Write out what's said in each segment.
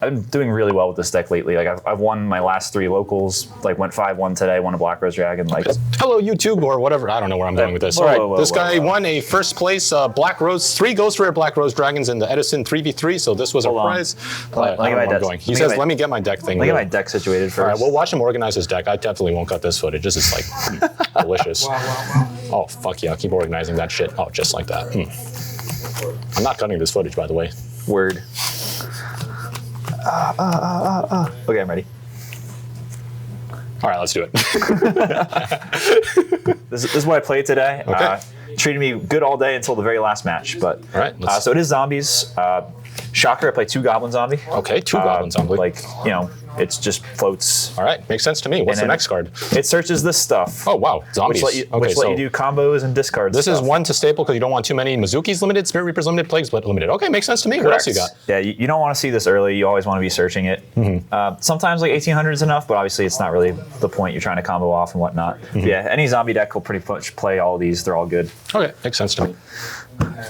I've been doing really well with this deck lately. Like I've won my last 3 locals. Like went 5-1 today. Won a Black Rose Dragon. Like hello YouTube or whatever. I don't know where I'm going with this. All right, this guy won a first place Black Rose 3 Ghost Rare Black Rose Dragons in the Edison 3v3. So this was a prize. He says, "Let me get my deck thing." Let me get my deck situated first. All right, we'll watch him organize his deck. I definitely won't cut this footage. This is like delicious. Wow. Oh fuck yeah! Keep organizing that shit. Oh, just like that. I'm not cutting this footage, by the way. Word. Okay, I'm ready. All right, let's do it. This is what I played today. Okay. Treated me good all day until the very last match. But all right, so it is zombies. Shocker, I play 2 Goblin Zombie. Okay, 2 Goblin Zombie. Like, you know, it's just floats. All right, makes sense to me. What's the next card? It searches this stuff. Oh, wow, zombies. Which let you do combos and discards. This is 1 to staple because you don't want too many Mizuki's limited, Spirit Reapers limited, Plague Split limited. Okay, makes sense to me. Correct. What else you got? Yeah, you don't want to see this early. You always want to be searching it. Sometimes like 1800 is enough, but obviously it's not really the point. You're trying to combo off and whatnot. Yeah, any zombie deck will pretty much play all of these. They're all good. Okay, makes sense to me.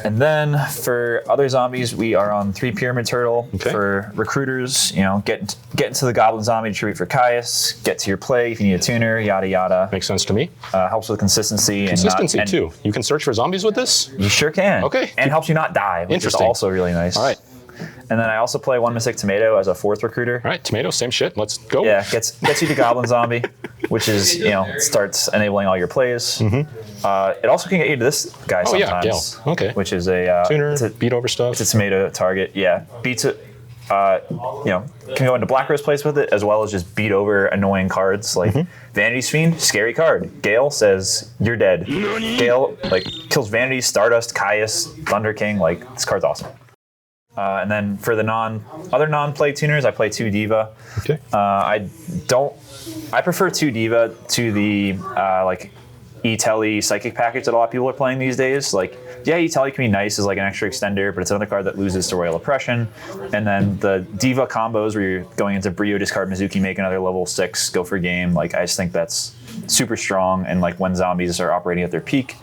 And then for other zombies, we are on 3 Pyramid Turtle. Okay. For recruiters, you know, get into the Goblin Zombie to tribute for Caius, get to your play if you need a tuner, yada yada. Makes sense to me. Helps with consistency. Consistency too. You can search for zombies with this? You sure can. Okay. And helps you not die, which is also really nice. All right. And then I also play 1 Mystic Tomato as a 4th recruiter. All right, Tomato, same shit. Let's go. Yeah, gets you to Goblin Zombie, which is, you know, starts enabling all your plays. It also can get you to this guy sometimes. Yeah, Gale. Okay. Which is a tuner, beat over stuff. It's a tomato target. Yeah, beats it. You know, can go into Black Rose plays with it as well as just beat over annoying cards like Vanity's Fiend, scary card. Gale says you're dead. Gale like kills Vanity, Stardust, Caius, Thunder King. Like this card's awesome. And then for the other non-play tuners, I play 2 Diva. Okay. I prefer 2 Diva to the like E-Telly Psychic package that a lot of people are playing these days. Like, yeah, E-Telly can be nice as like an extra extender, but it's another card that loses to Royal Oppression. And then the Diva combos where you're going into Brio, discard Mizuki, make another level 6, go for game. Like, I just think that's super strong. And like when zombies are operating at their peak,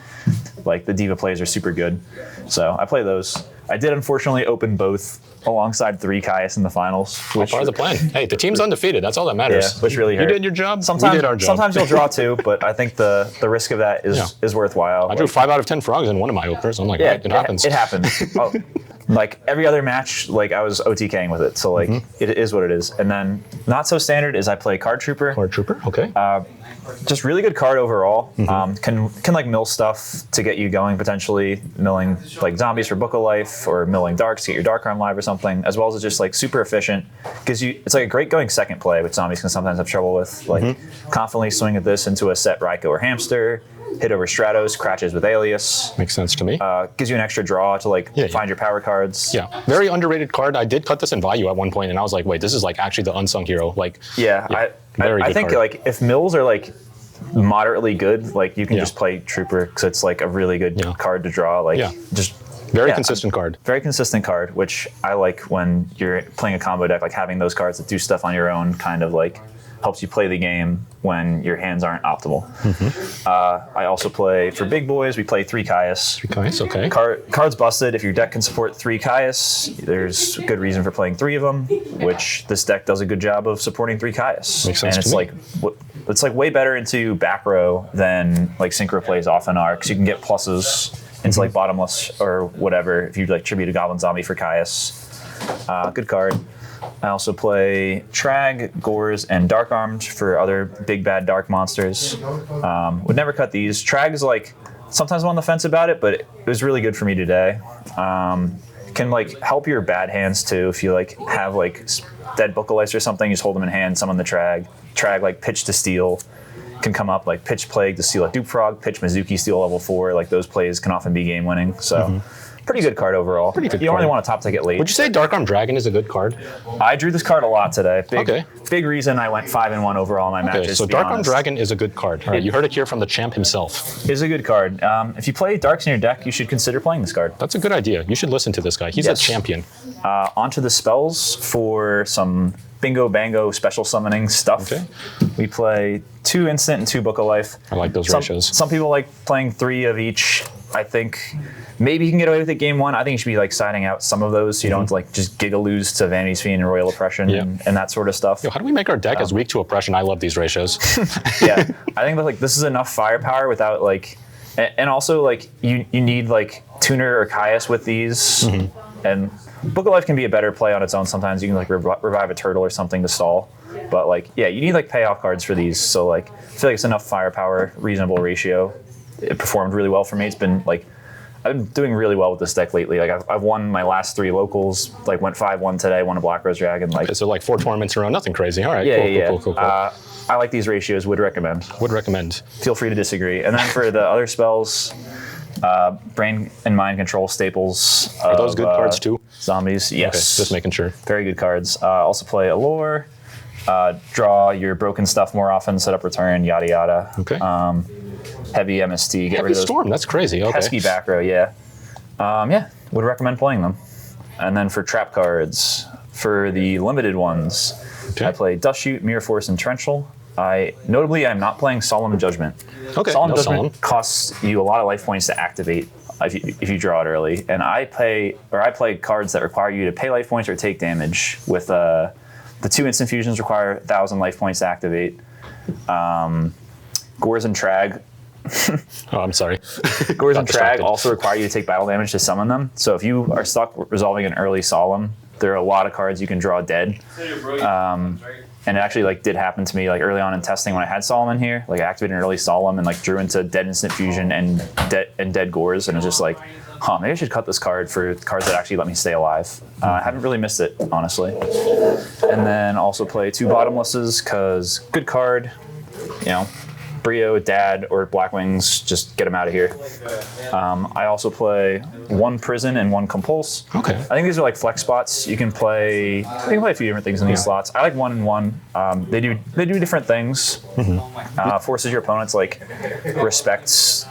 like the Diva plays are super good. So I play those. I did unfortunately open both alongside 3 Caius in the finals. Which part of the plan? Hey, the team's undefeated. That's all that matters. Yeah, which really hurt. You did your job. We did our job. Sometimes you'll draw 2, but I think the risk of that is worthwhile. I drew 5 out of 10 frogs in one of my openers. I'm like, yeah, it happens. It happens. Like every other match, like I was OTKing with it. So like it is what it is. And then not so standard is I play Card Trooper. Card Trooper, okay. Just really good card overall. Can like mill stuff to get you going potentially, milling like zombies for Book of Life or milling darks to get your Dark Arm live or something, as well as it's just like super efficient. Gives you, it's like a great going second play, which zombies can sometimes have trouble with. Like confidently swing at this into a set Raiko or Hamster, hit over Stratos, Cratches with Alias. Makes sense to me. Gives you an extra draw to like find your power cards. Yeah, very underrated card. I did cut this in value at one point, and I was like, wait, this is like actually the unsung hero. Like, I think card. Like if mills are like moderately good, like you can just play Trooper because it's like a really good card to draw. Like just very consistent card. Very consistent card, which I like when you're playing a combo deck. Like having those cards that do stuff on your own, kind of like helps you play the game when your hands aren't optimal. I also play, for big boys, we play 3 Caius. 3 Caius, okay. Cards busted. If your deck can support 3 Caius, there's good reason for playing 3 of them, which this deck does a good job of supporting 3 Caius. Makes sense to me. It's like way better into back row than like synchro plays often are, because you can get pluses into like bottomless or whatever if you like tribute a Goblin Zombie for Caius. Good card. I also play Trag, Gores, and Dark Armed for other big bad dark monsters. Would never cut these. Trag is like, sometimes I'm on the fence about it, but it was really good for me today. Can like help your bad hands too. If you like have like dead Book of Life or something, you just hold them in hand, summon the Trag. Trag like Pitch to Steal can come up, like Pitch Plague to steal a Dupe Frog, Pitch Mizuki, steal level 4. Like those plays can often be game winning. So. Pretty good card overall. Pretty good you card. only want to top deck it late. Would you say Dark Arm Dragon is a good card? I drew this card a lot today. Big reason I went 5-1 overall in my matches. Okay, so Dark Arm Dragon is a good card. All right, you heard it here from the champ himself. Is a good card. If you play Darks in your deck, you should consider playing this card. That's a good idea. You should listen to this guy. He's a champion. Onto the spells for some bingo bango special summoning stuff. Okay. We play 2 instant and 2 Book of Life. I like those ratios. Some people like playing 3 of each I think maybe you can get away with it game one. I think you should be like siding out some of those so you don't like just giga lose to Vanity's Fiend and Royal Oppression and that sort of stuff. Yo, how do we make our deck as weak to Oppression? I love these ratios. Yeah, I think that like this is enough firepower without like, and also like you need like Tuner or Caius with these, and Book of Life can be a better play on its own. Sometimes you can like revive a turtle or something to stall. But like, yeah, you need like payoff cards for these. So like, I feel like it's enough firepower, reasonable ratio. It performed really well for me. It's been like, I've been doing really well with this deck lately. Like I've won my last 3 locals. Like went 5-1 today. Won a Black Rose Dragon. Like so like 4 tournaments around. Nothing crazy. All right. Yeah, cool. I like these ratios. Would recommend. Would recommend. Feel free to disagree. And then for the other spells, Brain and Mind Control staples. Are those good cards too? Zombies. Yes. Okay, just making sure. Very good cards. Also play Allure. Draw your broken stuff more often, set up return, yada yada. Okay. Heavy MST, get Heavy rid of those Storm, that's crazy. Okay. pesky back row, yeah. Would recommend playing them. And then for trap cards, for the limited ones, I play Dust Shoot, Mirror Force, and Torrential. Notably, I'm not playing Solemn Judgment. Okay. Solemn Judgment costs you a lot of life points to activate if you draw it early, and I play cards that require you to pay life points or take damage with the 2 instant fusions require 1,000 life points to activate. Gores and Trag. Oh, I'm sorry. Gores and Trag also require you to take battle damage to summon them. So if you are stuck resolving an early Solemn, there are a lot of cards you can draw dead. And it actually like did happen to me like early on in testing when I had Solemn in here. Like I activated an early Solemn and like drew into dead instant fusion and dead Gores, and it was just like, maybe I should cut this card for cards that actually let me stay alive. I haven't really missed it, honestly. And then also play 2 Bottomlesses, because good card, Brio, Dad, or Black Wings, just get them out of here. I also play 1 Prison and 1 Compulse. Okay. I think these are like flex spots. You can play a few different things in these slots. I like 1 and 1. They do different things. Forces your opponents like respects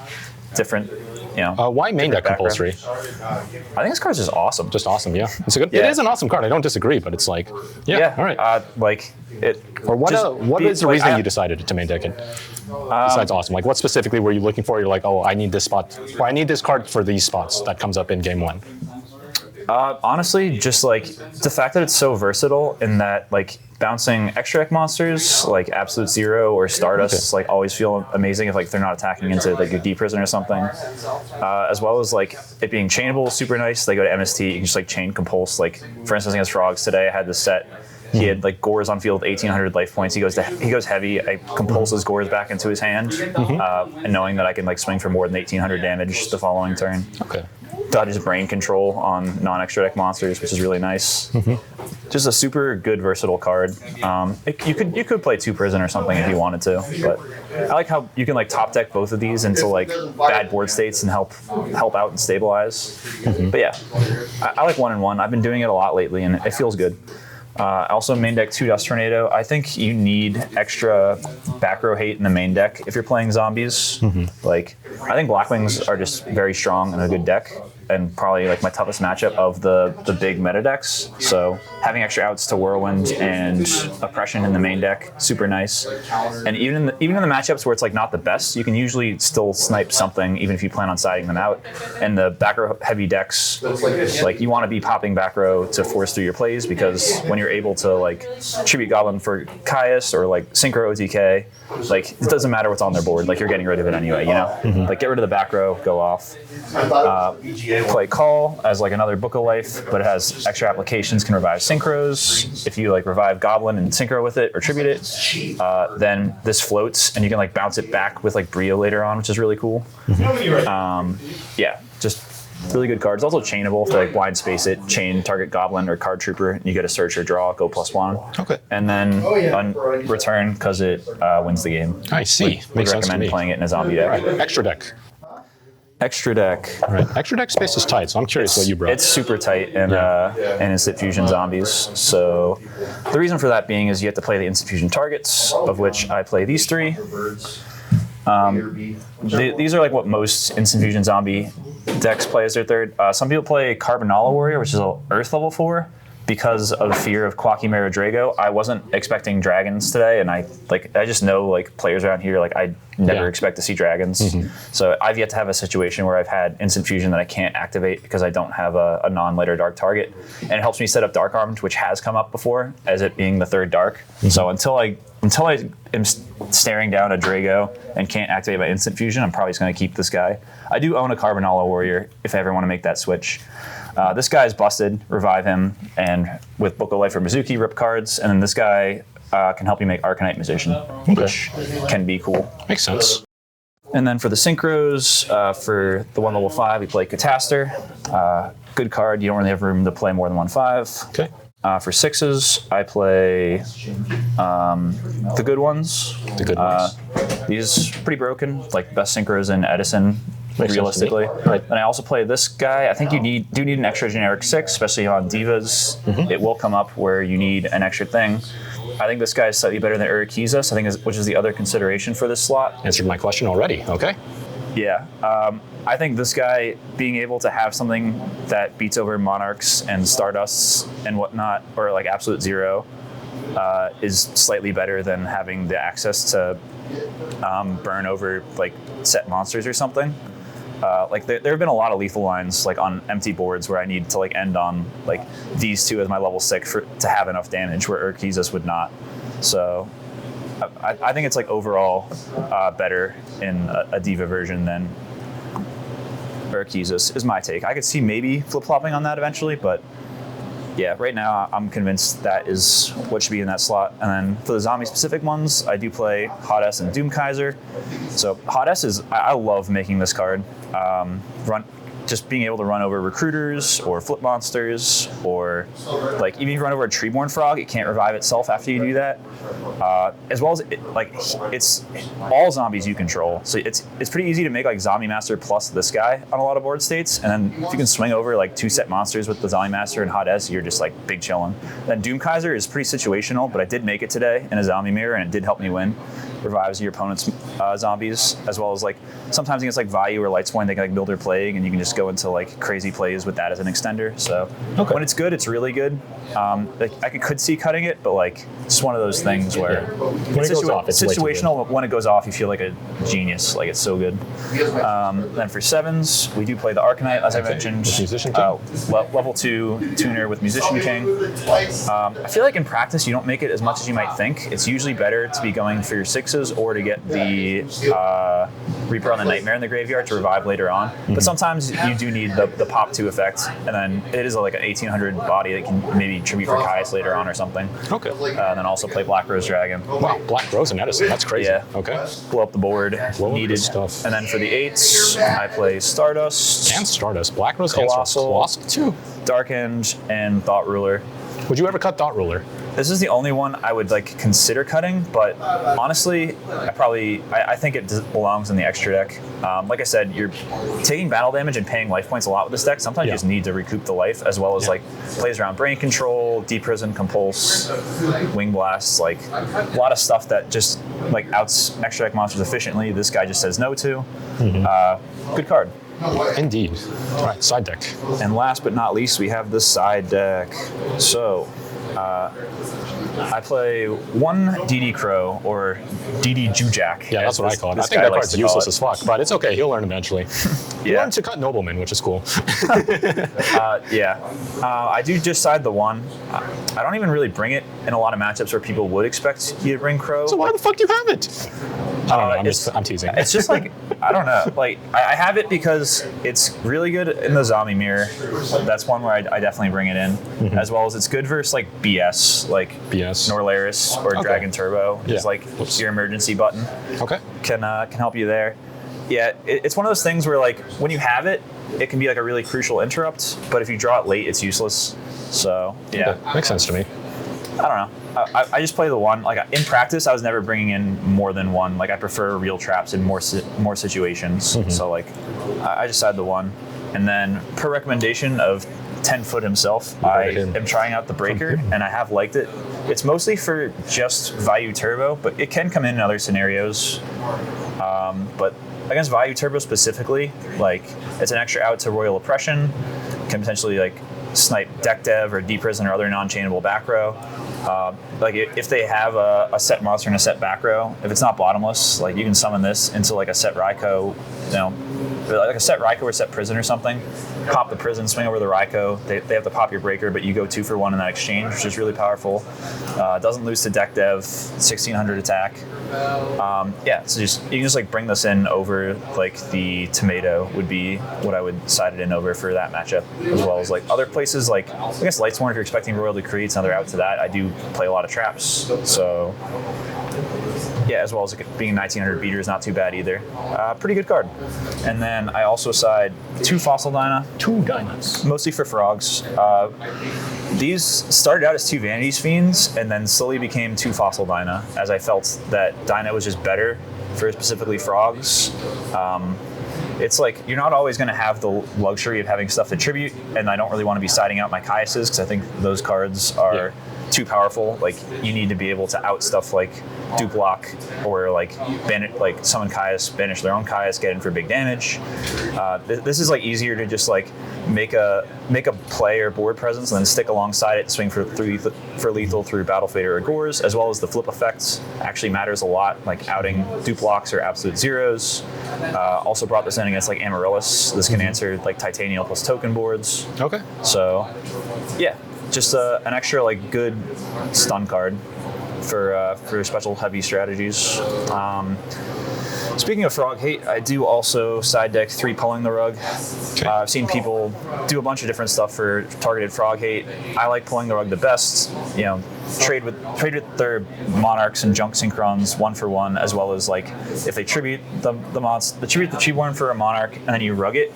different. Why main deck compulsory? I think this card's just awesome. Just awesome, yeah. It's a good. Yeah. It is an awesome card. I don't disagree, but it's like, all right. What is the reason you decided to main deck it? Besides awesome, like what specifically were you looking for? You're like, oh, I need this spot. Or I need this card for these spots that comes up in game 1. Honestly, just like the fact that it's so versatile in that like bouncing extra deck monsters like Absolute Zero or Stardust like always feel amazing if like they're not attacking into like a deep prison or something. As well as like it being chainable, super nice. They go to MST, you can just like chain Compulse. Like for instance against Frogs today, I had this set. He had like Gores on field, 1,800 life points. He goes heavy. I compulse his Gores back into his hand, and knowing that I can like swing for more than 1,800 damage the following turn. Okay. Dodges Brain Control on non-extra deck monsters, which is really nice. Just a super good versatile card. You could play 2 Prison or something if you wanted to, but I like how you can like top deck both of these into like bad board states and help out and stabilize. But yeah, I like 1 and 1. I've been doing it a lot lately, and it feels good. I also main deck 2 Dust Tornado. I think you need extra back row hate in the main deck if you're playing zombies. Like, I think Black Wings are just very strong and a good deck, and probably like my toughest matchup of the big meta decks. So having extra outs to Whirlwind and Oppression in the main deck, super nice. And even in the matchups where it's like not the best, you can usually still snipe something even if you plan on siding them out. And the back row heavy decks, like you want to be popping back row to force through your plays, because when you're able to like Tribute Goblin for Caius or like Synchro OTK, like it doesn't matter what's on their board, like you're getting rid of it anyway, Like get rid of the back row, go off. Play Call as like another Book of Life, but it has extra applications, can revive synchros. If you like revive Goblin and synchro with it or tribute it, then this floats and you can like bounce it back with like Brio later on, which is really cool. Yeah, just really good cards. Also chainable for like blind space it, chain target Goblin or Card Trooper, and you get a search or draw, go +1. Okay. And then on return, because it wins the game. I see. Would recommend playing it in a zombie deck. Right. Extra deck. Extra deck. Right. Extra deck space is tight, so I'm curious what you brought. It's super tight and instant fusion zombies. So the reason for that being is you have to play the instant fusion targets, of which I play these 3. These are like what most instant fusion zombie decks play as their third. Some people play Carbonala Warrior, which is an Earth level 4. because of fear of Quackimera Drago, I wasn't expecting dragons today, and I just know like players around here, like I never expect to see dragons. So I've yet to have a situation where I've had instant fusion that I can't activate because I don't have a non-light or dark target, and it helps me set up Dark Armed, which has come up before as it being the third dark. So until I am staring down a Drago and can't activate my instant fusion, I'm probably just going to keep this guy. I do own a Carbonala Warrior if I ever want to make that switch. This guy's busted, revive him, and with Book of Life or Mizuki, rip cards, and then this guy can help you make Arcanite Musician, which can be cool. Makes sense. And then for the synchros, for the 1 level 5, we play Cataster. Good card, you don't really have room to play more than 1/5. Okay. For 6s, I play the good ones. The good ones. These pretty broken, like best synchros in Edison. Realistically, right. And I also play this guy. I think you do need an extra generic 6, especially on divas. It will come up where you need an extra thing. I think this guy is slightly better than Urquiza, which is the other consideration for this slot. Answered my question already. Okay. Yeah, I think this guy being able to have something that beats over Monarchs and Stardusts and whatnot, or like Absolute Zero, is slightly better than having the access to burn over like set monsters or something. Like there have been a lot of lethal lines like on empty boards where I need to like end on like these two as my level 6 to have enough damage where Urquizas would not. So I think it's like overall better in a Diva version than Urquizas is my take. I could see maybe flip-flopping on that eventually, but yeah, right now I'm convinced that is what should be in that slot. And then for the zombie-specific ones, I do play Hot S and Doom Kaiser. So Hot S is, I love making this card. Just being able to run over recruiters or flip monsters, or like even if you run over a Treeborn Frog, it can't revive itself after you do that. As well as it's all zombies you control, so it's pretty easy to make like Zombie Master plus this guy on a lot of board states, and then if you can swing over like 2 set monsters with the Zombie Master and Hot S, you're just like big chillin'. Then Doom Kaiser is pretty situational, but I did make it today in a Zombie Mirror, and it did help me win. Revives your opponent's zombies, as well as like sometimes against like Vayu or Lightsworn, they can like Builder Plague, and you can just go into like crazy plays with that as an extender. So when it's good, it's really good. Like, I could see cutting it, but like it's one of those things where when it goes off, it's situational. But when it goes off, you feel like a genius. Like it's so good. Then for 7s, we do play the Arcanite, as I mentioned. Musician King. Level 2 tuner with Musician King. I feel like in practice you don't make it as much as you might think. It's usually better to be going for your 6s or to get the Reaper on the Nightmare in the graveyard to revive later on. But sometimes you do need the pop 2 effect, and then it is like an 1800 body that can maybe tribute for Caius later on or something. Okay. And then also play Black Rose Dragon. Wow, Black Rose and Edison, that's crazy. Yeah. Okay. Blow up the board, needed stuff. And then for the 8s, I play Stardust. And Stardust. Black Rose Colossal, and Stardust. Colossal too. Darkened, and Thought Ruler. Would you ever cut Thought Ruler? This is the only one I would like consider cutting, but honestly, I think it belongs in the extra deck. Like I said, you're taking battle damage and paying life points a lot with this deck. Sometimes you just need to recoup the life, as well as like plays around Brain Control, Deep Prison, Compulse, Wing Blast, like a lot of stuff that just like outs extra deck monsters efficiently. This guy just says no to. Good card. Indeed. All right, side deck. And last but not least, we have the side deck. So, I play 1 DD Crow, or DD Jujak. Yeah, that's what I call it. I think that card's useless as fuck, but it's okay. He'll learn eventually. He learned to cut Nobleman, which is cool. I do just side the 1. I don't even really bring it in a lot of matchups where people would expect you to bring Crow. So why the fuck do you have it? I don't know. I'm teasing. It's just like, I don't know. Like, I have it because it's really good in the Zombie Mirror. That's one where I definitely bring it in. As well as it's good versus like BS, like Norlaris or Dragon Turbo. It's like your emergency button. Okay. Can help you there. Yeah, it's one of those things where like when you have it, it can be like a really crucial interrupt, but if you draw it late, it's useless. So yeah, okay. Makes sense to me. I don't know. I just play the 1. Like in practice, I was never bringing in more than 1. Like I prefer real traps in more situations. So like I just had the 1, and then per recommendation of 10-foot himself, I am trying out the Breaker, and I have liked it. It's mostly for just Vayu Turbo, but it can come in other scenarios. But against Vayu Turbo specifically, like it's an extra out to Royal Oppression, can potentially like snipe deck dev or deep prison or other non-chainable back row. Like if they have a set monster and a set back row, if it's not bottomless, like you can summon this into like a set Raikou, like a set Raikou or set prison or something. Pop the prison, swing over the Raikou. They have to pop your breaker, but you go 2 for 1 in that exchange, which is really powerful. Doesn't lose to deck dev, 1600 attack. So you can just like bring this in over like the tomato would be what I would side it in over for that matchup, as well as like other places like I guess Lightsworn if you're expecting Royal Decrees, another out to that. I do play a lot of traps, so yeah, as well as being 1900 beater is not too bad either. Pretty good card. And then I also side 2 Fossil Dyna. 2 Dynas. Mostly for frogs. These started out as 2 Vanities Fiends and then slowly became 2 Fossil Dyna, as I felt that Dyna was just better for specifically frogs. It's like you're not always going to have the luxury of having stuff to tribute, and I don't really want to be siding out my Caiuses because I think those cards are too powerful. Like you need to be able to out stuff like Duplock or like summon Caius, banish their own Caius, get in for big damage. This is like easier to just like make a play or board presence and then stick alongside it, swing for lethal through Battle Fader or Gores, as well as the flip effects actually matters a lot, like outing Duplocks or absolute zeros. Also brought this in against like Amaryllis. This can answer like Titanial plus token boards. Okay. So yeah, just an extra like good stun card for special heavy strategies. Speaking of Frog Hate, I do also side deck 3 Pulling the Rug. I've seen people do a bunch of different stuff for targeted Frog Hate. I like Pulling the Rug the best. Trade with their Monarchs and Junk Synchrons 1 for 1, as well as like if they tribute the Treeborn for a Monarch and then you rug it,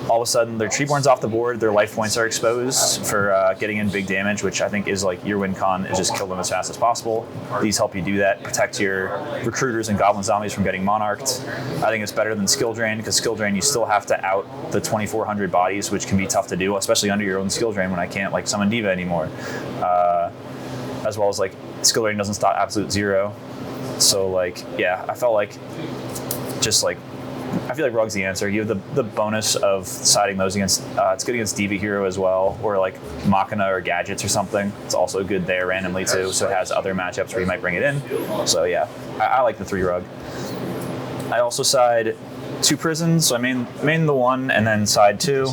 all of a sudden their Treeborn's off the board, their life points are exposed for getting in big damage, which I think is like your win con is just kill them as fast as possible. These help you do that, protect your recruiters and goblin zombies from getting monarched. I think it's better than skill drain, because skill drain you still have to out the 2400 bodies, which can be tough to do, especially under your own skill drain when I can't like summon Diva anymore. As well as like skill drain doesn't stop absolute zero. So like yeah, I felt like just like I feel like Rug's the answer. You have the bonus of siding those against, it's good against Diva Hero as well, or like Machina or Gadgets or something. It's also good there randomly too, so it has other matchups where you might bring it in. So yeah, I like the 3 Rug. I also side 2 Prisons, so I main the 1 and then side 2.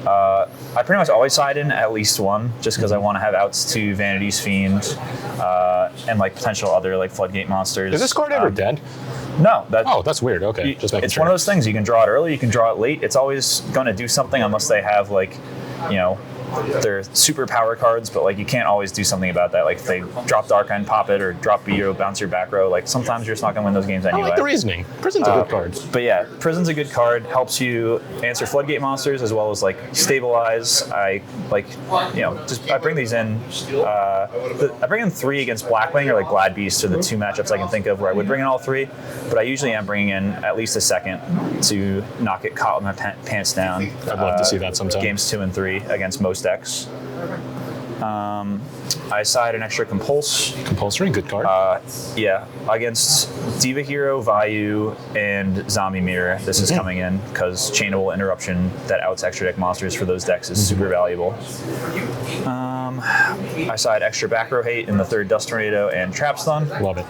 I pretty much always side in at least 1, just because I want to have outs to Vanity's Fiend and like potential other like Floodgate monsters. Is this card ever dead? No. That's weird. Okay, just making it's sure. One of those things. You can draw it early, you can draw it late. It's always going to do something unless they have like, they're super power cards, but like you can't always do something about that. Like if they drop Dark End, pop it, or drop Bio, bounce your back row. Like sometimes you're just not going to win those games anyway. I like the reasoning. Prison's a good card. But yeah, Prison's a good card. Helps you answer Floodgate monsters as well as like stabilize. I bring these in. I bring in 3 against Blackwing or like Glad Beast are the 2 matchups I can think of where I would bring in all 3. But I usually am bringing in at least a second to not get caught with my pants down. I'd love to see that sometime. Games 2 and 3 against most decks. I side an extra Compulse. Compulsory, good card. Against Diva Hero, Vayu, and Zombie Mirror. This is coming in because Chainable Interruption that outs extra deck monsters for those decks is super valuable. I side extra back row hate in the 3rd Dust Tornado and Trap Stun. Love it.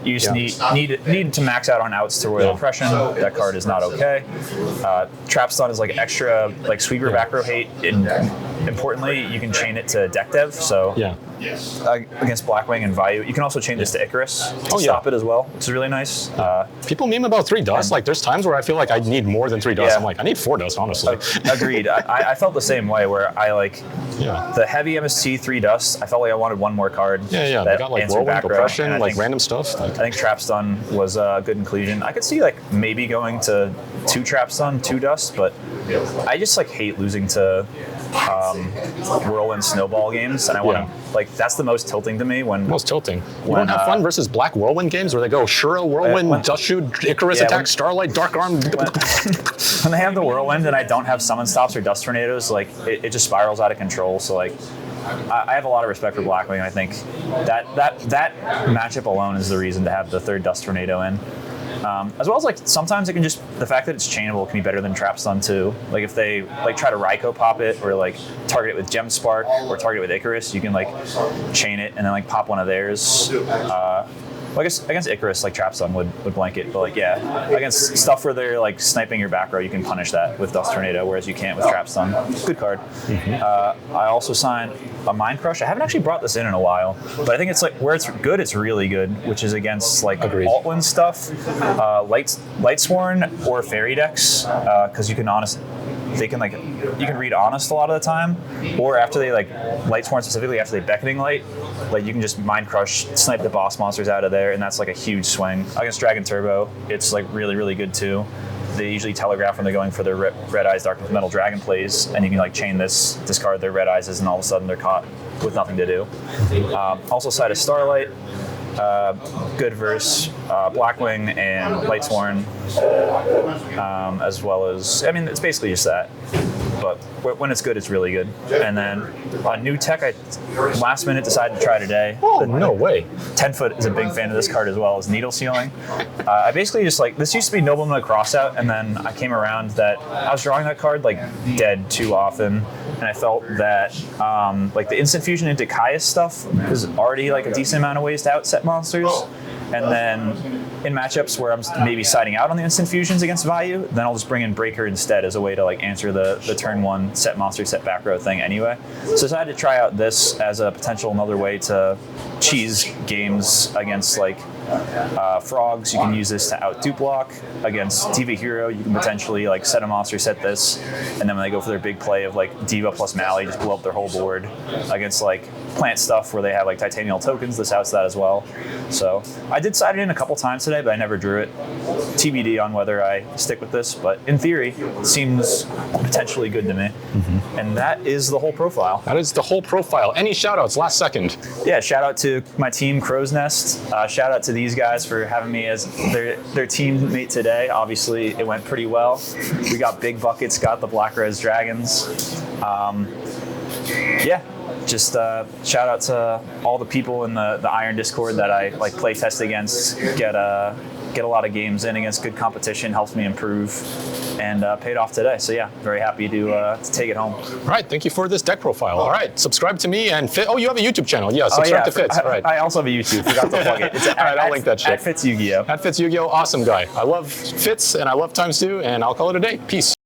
You just need to max out on outs to Royal Oppression. That card is not okay. Trap Stun is like extra like sweeper back row hate. Importantly, you can chain it to deck dev. So against Blackwing and Vayu, you can also chain this to Icarus to stop it as well, which is really nice. People meme about 3 dust. Like there's times where I feel like I need more than 3 dust. Yeah. I'm like, I need 4 dust, honestly. Agreed. I felt the same way where I like the heavy MST 3 dust. I felt like I wanted 1 more card. They got like Whirlwind, Oppression, like random stuff. I think Trap Stun was a good inclusion. I could see like maybe going to 2 Trap Stun, 2 dust, but I just like hate losing to Whirlwind Snowball games, and I want to like that's the most tilting to me when most tilting. You don't have fun versus Black Whirlwind games where they go Shura, Whirlwind, Dust Shoot, Icarus attack, Starlight, Dark Arm. When they have the Whirlwind and I don't have Summon Stops or Dust Tornadoes, like it just spirals out of control. So like I have a lot of respect for Blackwing. I think that matchup alone is the reason to have the 3rd Dust Tornado in. As well as like sometimes it can just, the fact that it's chainable can be better than trap stun too. Like if they like try to Raikou pop it or like target it with Gem Spark or target it with Icarus, you can like chain it and then like pop one of theirs. Well, I guess against Icarus, like Trap Stun would blanket, but like yeah, against stuff where they're like sniping your back row, you can punish that with Dust Tornado, whereas you can't with Trap Stun. Good card. I also signed a Mind Crush. I haven't actually brought this in a while, but I think it's like where it's good, it's really good, which is against like Altwind stuff, Lightsworn or Fairy decks, because you can they can like, you can read Honest a lot of the time, or after they like Lightsworn specifically, after they Beckoning Light, like you can just Mind Crush, snipe the boss monsters out of there, and that's like a huge swing. Against Dragon Turbo, it's like really, really good too. They usually telegraph when they're going for their Red Eyes Dark Metal Dragon plays, and you can like chain this, discard their Red Eyes, and all of a sudden they're caught with nothing to do. Also side of Starlight, good verse, Blackwing and Lightsworn, as well as, I mean, it's basically just that. But when it's good, it's really good. And then a new tech I last minute decided to try today. Oh, no way. 10-foot is a big fan of this card as well, is Needle Sealing. I basically just like, this used to be Nobleman of Crossout, and then I came around that I was drawing that card like dead too often, and I felt that like the instant fusion into Caius stuff was already like a decent amount of ways to outset monsters. And then in matchups where I'm maybe siding out on the instant fusions against Vayu, then I'll just bring in Breaker instead as a way to like answer the turn one set monster, set back row thing anyway. So I decided to try out this as a potential another way to cheese games against like frogs. You can use this to out dupe block. Against Diva Hero, you can potentially like set a monster, set this, and then when they go for their big play of like Diva plus Mally, just blow up their whole board. Against like plant stuff where they have like Titanial tokens, this outs that as well. So I did side it in a couple times today, but I never drew it. TBD on whether I stick with this, but in theory, it seems potentially good to me. And that is the whole profile. That is the whole profile. Any shout outs last second? Yeah, shout out to my team, Crow's Nest. Shout out to these guys for having me as their teammate today. Obviously, it went pretty well. We got big buckets, got the Black Res Dragons. Yeah, just shout out to all the people in the Iron Discord that I like play test against, get a lot of games in against good competition, helps me improve, and paid off today. So yeah, very happy to take it home. All right, thank you for this deck profile. All right, subscribe to me and Fit. Oh, you have a YouTube channel. Yeah, subscribe to Fitz. All right. I also have a YouTube. Forgot to plug it. It's all right, I'll link that shit. At Fitz Yu-Gi-Oh. At Fitz Yu-Gi-Oh. Awesome guy. I love Fitz and I love Times 2, and I'll call it a day. Peace.